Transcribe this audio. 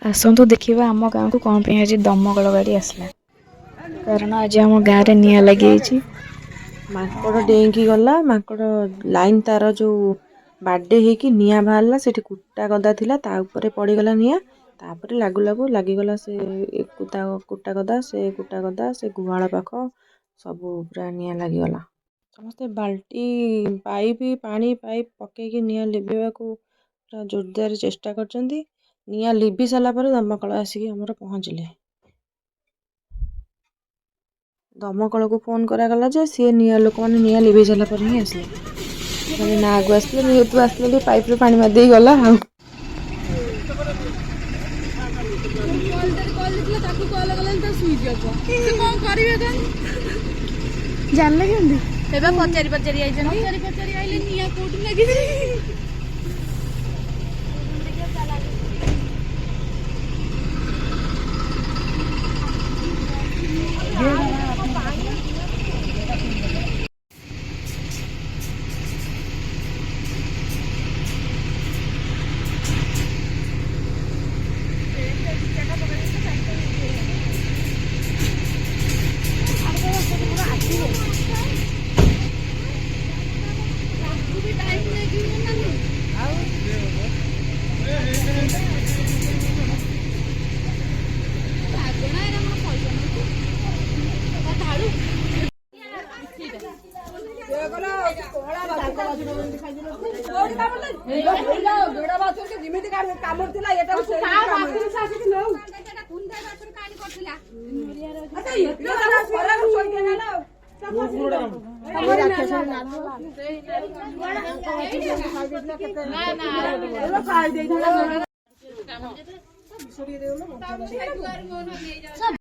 आसतु देखा आम गाँव को कौन पे आज दमकल गाड़ी आसला कारण आज आम गाँव में निआं लगी माकड़ डेईकी गला माकड़ लाइन तार जो बाडे होगी निआं बाहरला से कुटा गदा थिला ता ऊपर पड़गला निआं तापर लागू लागू लगिगला से कुटा गदा से गुहाल पाख सब पूरा निआं लगिगला समस्ते बाल्टी पाइप पानी पाइप पकईकी निआं लिभेवा को पूरा जोरदार चेष्टा करछंती। निआं लिभि सारा पर दमकल आसिक हमर पहुँचले दमकल को फोन करागला जे सी निआं लोक मैंने निआं लिभि सारा पर ही आसले मैंने ना आगु आसले जेहेतु आसले पाइप रे पानी मार गला हाँ जानले केंदी एबे पचारी पचारी आइछन पचारी पचारी आइले निया कोठी लागि